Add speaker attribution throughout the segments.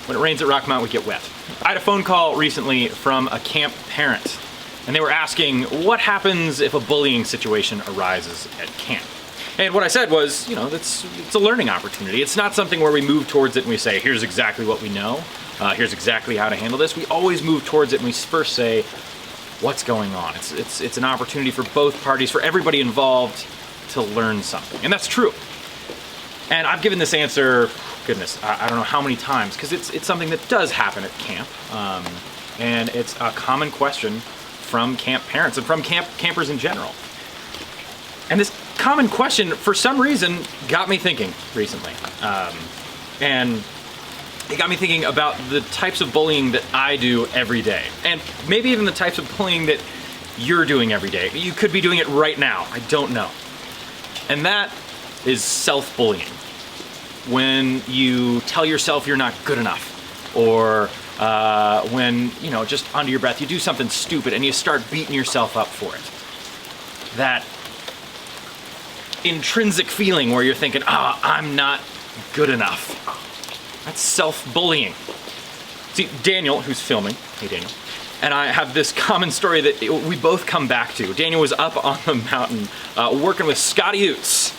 Speaker 1: When it rains at Rockmont, we get wet. I had a phone call recently from a camp parent, and they were asking what happens if a bullying situation arises at camp. And what I said was, it's a learning opportunity. It's not something where we move towards it and we say, here's exactly what we know, here's exactly how to handle this. We always move towards it and we first say, what's going on? It's an opportunity for both parties, for everybody involved to learn something. And that's true. And I've given this answer, goodness, I don't know how many times, because it's something that does happen at camp. And it's a common question from camp parents and from campers in general. And this common question, for some reason, got me thinking recently. And it got me thinking about the types of bullying that I do every day. And maybe even the types of bullying that you're doing every day. You could be doing it right now, I don't know. And that is self-bullying. When you tell yourself you're not good enough, or when, just under your breath, you do something stupid and you start beating yourself up for it. That intrinsic feeling where you're thinking, I'm not good enough. That's self-bullying. See, Daniel, who's filming, hey Daniel, and I have this common story that we both come back to. Daniel was up on the mountain working with Scotty Oots,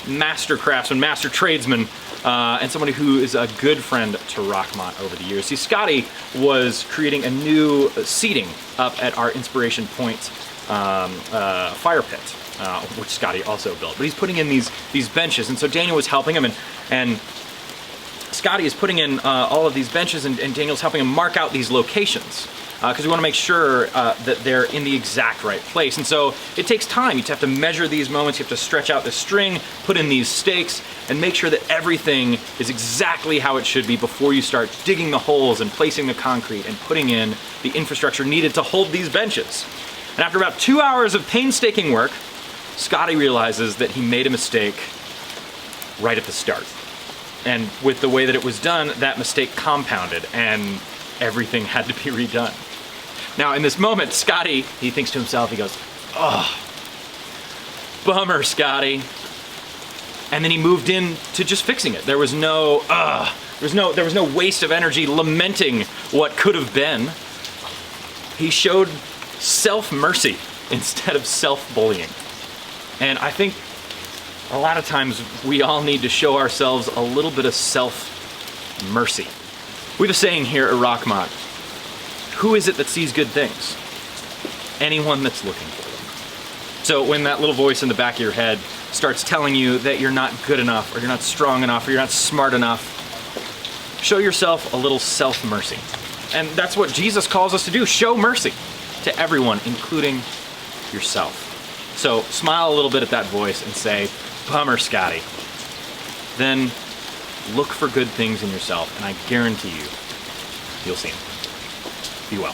Speaker 1: master craftsman, master tradesman, and somebody who is a good friend to Rockmont over the years. See, Scotty was creating a new seating up at our Inspiration Point fire pit, which Scotty also built. But he's putting in these benches, and so Daniel was helping him, and Scotty is putting in all of these benches, and Daniel's helping him mark out these locations, because we want to make sure that they're in the exact right place. And so it takes time. You have to measure these moments, you have to stretch out the string, put in these stakes, and make sure that everything is exactly how it should be before you start digging the holes and placing the concrete and putting in the infrastructure needed to hold these benches. And after about 2 hours of painstaking work, Scotty realizes that he made a mistake right at the start. And with the way that it was done, that mistake compounded and everything had to be redone. Now in this moment, Scotty, he thinks to himself, he goes, bummer, Scotty. And then he moved in to just fixing it. There was no waste of energy lamenting what could have been. He showed self-mercy instead of self-bullying. And I think a lot of times we all need to show ourselves a little bit of self-mercy. We have a saying here at Rockmont, who is it that sees good things? Anyone that's looking for them. So when that little voice in the back of your head starts telling you that you're not good enough, or you're not strong enough, or you're not smart enough, show yourself a little self-mercy. And that's what Jesus calls us to do, show mercy to everyone, including yourself. So smile a little bit at that voice and say, bummer, Scotty. Then look for good things in yourself, and I guarantee you'll see them. Be well.